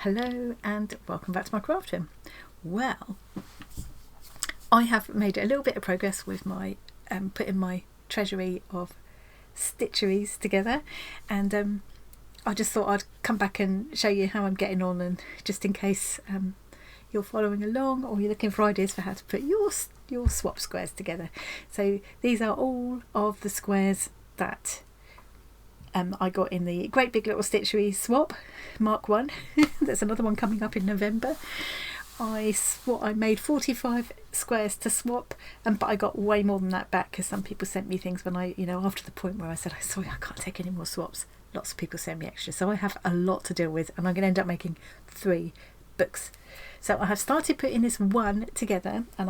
Hello and welcome back to my craft room. Well, I have made a little bit of progress with my putting my Treasury of Stitcheries together, and I just thought I'd come back and show you how I'm getting on, and just in case you're following along or you're looking for ideas for how to put your swap squares together. So these are all of the squares that I got in the Great Big Little Stitchery Swap Mark 1. There's another one coming up in November. I made 45 squares to swap, but I got way more than that back because some people sent me things when after the point where I said, sorry, I can't take any more swaps. Lots of people send me extra. So I have a lot to deal with, and I'm going to end up making 3 books. So I have started putting this one together, and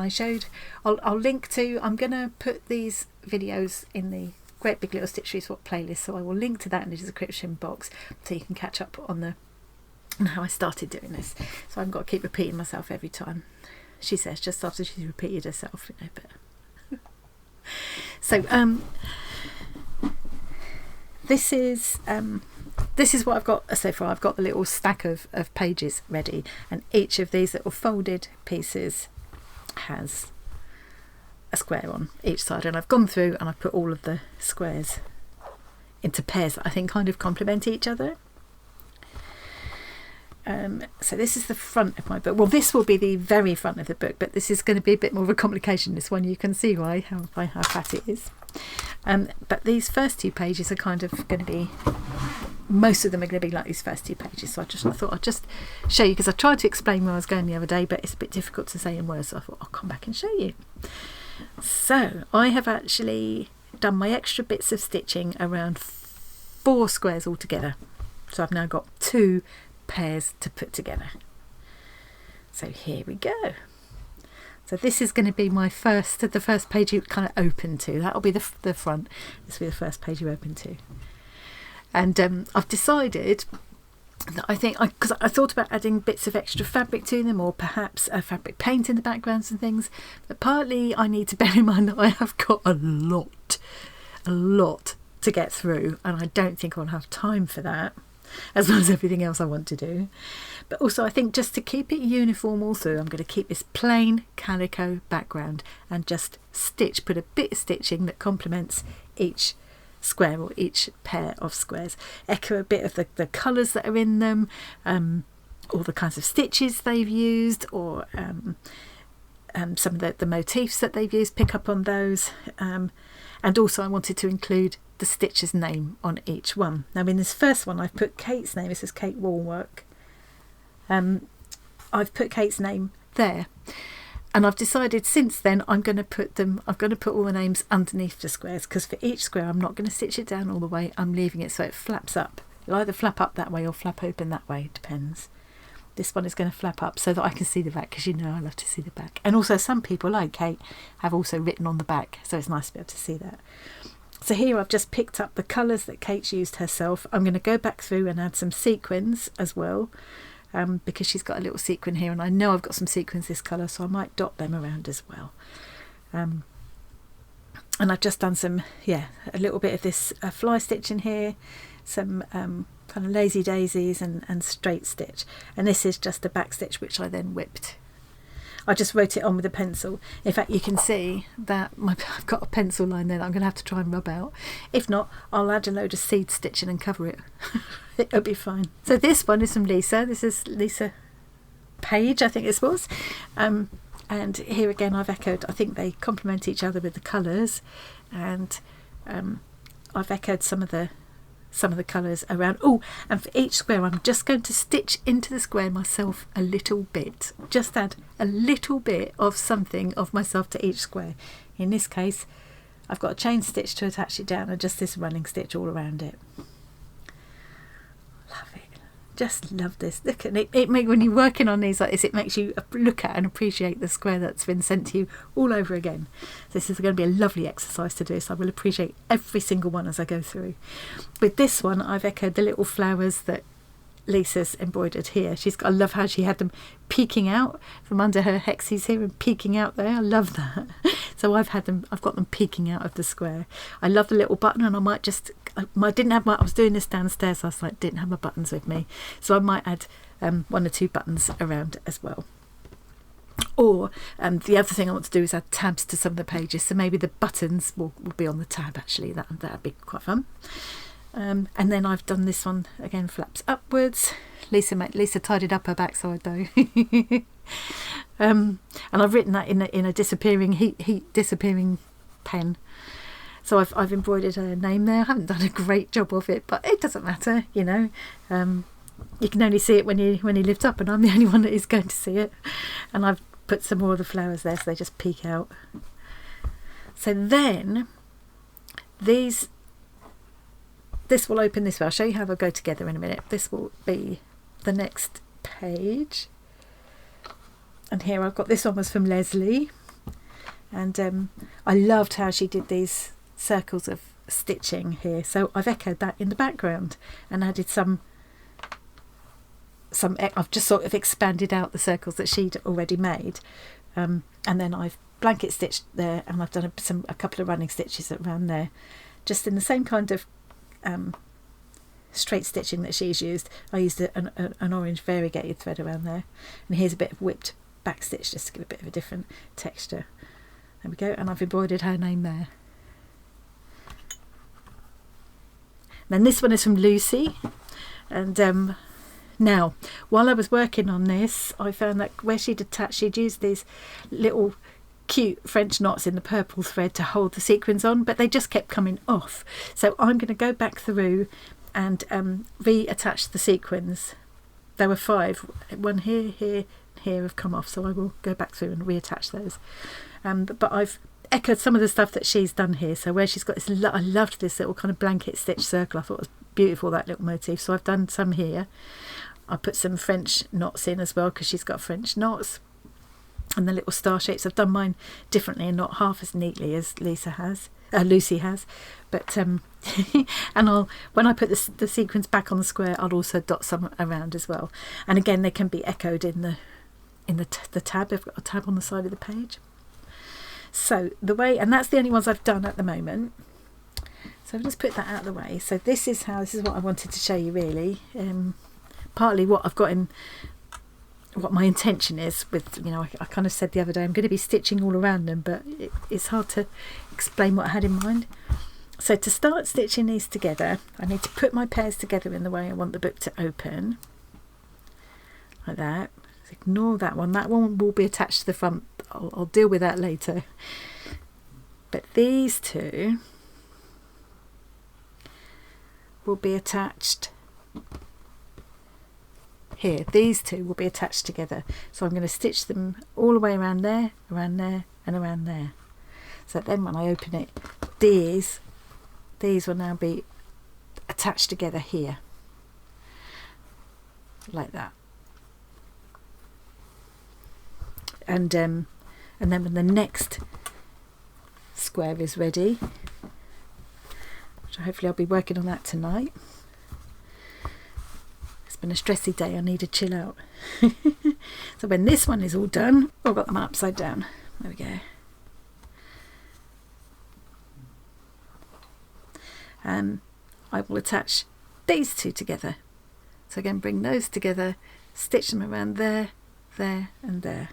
I'll link to, I'm going to put these videos in the Great Big Little Stitchery Swap playlist, so I will link to that in the description box so you can catch up on how I started doing this. So I've got to keep repeating myself every time. She says just after she's repeated herself, but so this is what I've got so far. I've got the little stack of pages ready, and each of these little folded pieces has a square on each side, and I've gone through and I've put all of the squares into pairs that I think kind of complement each other. So this is the front of my book. Well, this will be the very front of the book, but this is going to be a bit more of a complication, this one. You can see how fat it is. But these first 2 pages are kind of going to be, most of them are going to be like these first 2 pages. So I thought I'd just show you, because I tried to explain where I was going the other day, but it's a bit difficult to say in words, so I thought I'll come back and show you. So I have actually done my extra bits of stitching around 4 squares altogether. So I've now got 2 pairs to put together. So here we go. So this is going to be the first page you kind of open to. That'll be the front. This will be the first page you open to. And I've decided that because I thought about adding bits of extra fabric to them, or perhaps a fabric paint in the backgrounds and things, but partly I need to bear in mind that I have got a lot to get through, and I don't think I'll have time for that, as well as everything else I want to do. But also I think just to keep it uniform all through, I'm going to keep this plain calico background and just put a bit of stitching that complements each square or each pair of squares, echo a bit of the colours that are in them, or the kinds of stitches they've used, or some of the motifs that they've used, pick up on those, and also I wanted to include the stitcher's name on each one. Now in this first one I've put Kate's name. This is Kate Woolwork. I've put Kate's name there, and I've decided since then I'm going to put all the names underneath the squares, because for each square I'm not going to stitch it down all the way. I'm leaving it so it flaps up. It'll either flap up that way or flap open that way, it depends. This one is going to flap up so that I can see the back, because I love to see the back. And also some people, like Kate, have also written on the back, so it's nice to be able to see that. So here I've just picked up the colours that Kate's used herself. I'm going to go back through and add some sequins as well, because she's got a little sequin here, and I know I've got some sequins this colour, so I might dot them around as well. And I've just done a little bit of this fly stitch in here, some kind of lazy daisies and straight stitch, and this is just a back stitch which I then whipped. I just wrote it on with a pencil. In fact, you can see that I've got a pencil line there that I'm going to have to try and rub out. If not, I'll add a load of seed stitching and cover it. It'll be fine. So this one is from Lisa. This is Lisa Page, I think this was. And here again I've echoed, I think they complement each other with the colours, and I've echoed some of the colours around. Oh, and for each square I'm just going to stitch into the square myself a little bit. Just add a little bit of something of myself to each square. In this case I've got a chain stitch to attach it down, and just this running stitch all around it. Love it. Just love this. Look at it. When you're working on these like this, it makes you look at and appreciate the square that's been sent to you all over again. This is going to be a lovely exercise to do, so I will appreciate every single one as I go through. With this one I've echoed the little flowers that Lisa's embroidered here. I love how she had them peeking out from under her hexes here and peeking out there. I love that. So I've got them peeking out of the square. I love the little button, and I might just, I was doing this downstairs last night, didn't have my buttons with me, so I might add 1 or 2 buttons around as well. Or the other thing I want to do is add tabs to some of the pages, so maybe the buttons will be on the tab actually. That'd be quite fun. And then I've done this one again, flaps upwards. Lisa tidied up her backside though. And I've written that in a disappearing heat disappearing pen. So I've embroidered her name there. I haven't done a great job of it, but it doesn't matter, you know. You can only see it when you lift up, and I'm the only one that is going to see it. And I've put some more of the flowers there, so they just peek out. So then this will open this way. I'll show you how they'll go together in a minute. This will be the next page. And here I've got, this one was from Leslie. And I loved how she did these circles of stitching here. So I've echoed that in the background and added some I've just sort of expanded out the circles that she'd already made. And then I've blanket stitched there, and I've done a couple of running stitches around there. Just in the same kind of straight stitching that she's used. I used an orange variegated thread around there, and here's a bit of whipped back stitch just to give a bit of a different texture. There we go, and I've embroidered her name there. Then this one is from Lucy, and now while I was working on this, I found that where she'd used these little cute French knots in the purple thread to hold the sequins on, but they just kept coming off. So I'm going to go back through and reattach the sequins. There were 5, one here have come off, so I will go back through and reattach those. But I've echoed some of the stuff that she's done here. So where she's got this, I loved this little kind of blanket stitch circle. I thought it was beautiful, that little motif. So I've done some here. I put some French knots in as well because she's got French knots. And the little star shapes, I've done mine differently and not half as neatly as Lucy has. But and when I put the sequins back on the square, I'll also dot some around as well. And again, they can be echoed in the tab. I've got a tab on the side of the page. So and that's the only ones I've done at the moment. So I'll just put that out of the way. So this is what I wanted to show you really. Partly what I've got in, what my intention is with, you know, I kind of said the other day I'm going to be stitching all around them, but it's hard to explain what I had in mind. So to start stitching these together, I need to put my pairs together in the way I want the book to open, like that. So ignore that one. That one will be attached to the front. I'll deal with that later. But these two will be attached here. These two will be attached together. So I'm going to stitch them all the way around there, and around there. So then when I open it, these will now be attached together here, like that. And then when the next square is ready, which hopefully I'll be working on that tonight. It's been a stressy day, I need to chill out. So when this one is all done, I've got them upside down. There we go. I will attach these two together. So again, bring those together, stitch them around there, there and there.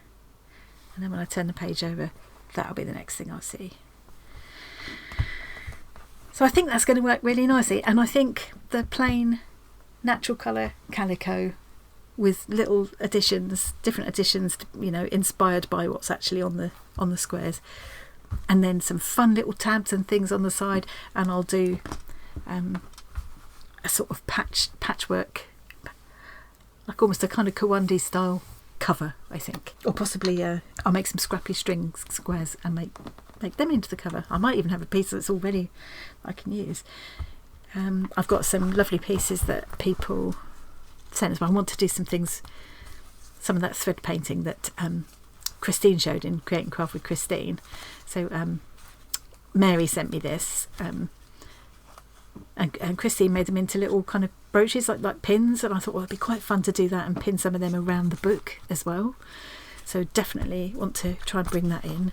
And then when I turn the page over, that'll be the next thing I'll see. So I think that's going to work really nicely. And I think the plain natural colour calico with little additions, different additions, you know, inspired by what's actually on the squares, and then some fun little tabs and things on the side, and I'll do a sort of patchwork, like almost a kind of Kawandi style cover, I think. Or possibly I'll make some scrappy string squares and make them into the cover. I might even have a piece that's already I can use. I've got some lovely pieces that people sent us. I want to do some things, some of that thread painting that Christine showed in Create and Craft with Christine. So Mary sent me this and Christine made them into little kind of brooches, like pins, and I thought, well, it'd be quite fun to do that and pin some of them around the book as well. So definitely want to try and bring that in.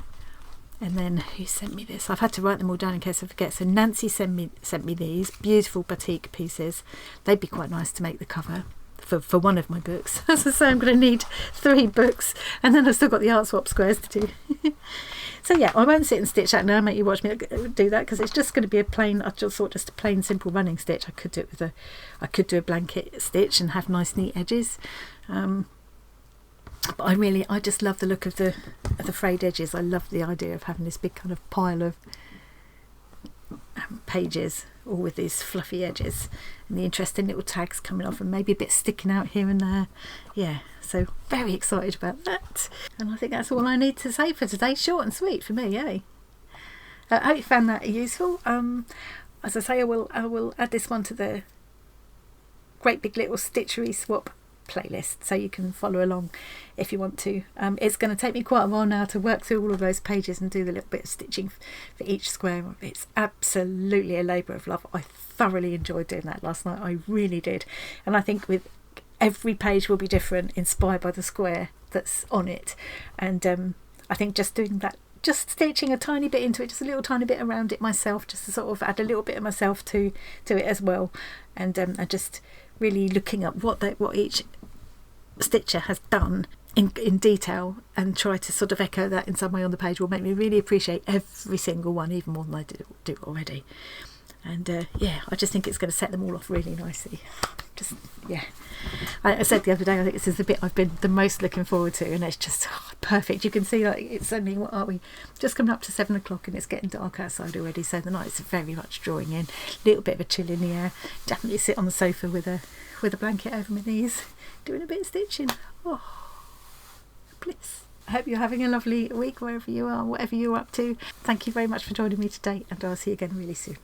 And then who sent me this? I've had to write them all down in case I forget. So Nancy sent me these beautiful batik pieces. They'd be quite nice to make the cover for one of my books. As I say, I'm going to need 3 books, and then I've still got the art swap squares to do. So yeah, I won't sit and stitch that now, make you watch me do that, because it's just going to be a plain, I just thought, just a plain simple running stitch. I could do it with I could do a blanket stitch and have nice neat edges. But I just love the look of the frayed edges. I love the idea of having this big kind of pile of pages, all with these fluffy edges and the interesting little tags coming off and maybe a bit sticking out here and there. Yeah, so very excited about that. And I think that's all I need to say for today. Short and sweet for me, eh? I hope you found that useful. As I say, I will add this one to the Great Big Little Stitchery Swap playlist, so you can follow along if you want to. It's going to take me quite a while now to work through all of those pages and do the little bit of stitching for each square. It's absolutely a labour of love. I thoroughly enjoyed doing that last night. I really did. And I think with every page will be different, inspired by the square that's on it. And I think just doing that, just stitching a tiny bit into it, just a little tiny bit around it myself, just to sort of add a little bit of myself to it as well. And just really looking up what each stitcher has done in detail and try to sort of echo that in some way on the page will make me really appreciate every single one, even more than I do already. And yeah, I just think it's going to set them all off really nicely. Just, yeah, I said the other day, I think this is the bit I've been the most looking forward to, and it's just perfect. You can see, like, it's only, what are we, just coming up to 7 o'clock, and it's getting dark outside already, so the night's very much drawing in. A little bit of a chill in the air. Definitely sit on the sofa with a blanket over my knees, doing a bit of stitching. Oh, bliss. I hope you're having a lovely week wherever you are, whatever you're up to. Thank you very much for joining me today, and I'll see you again really soon.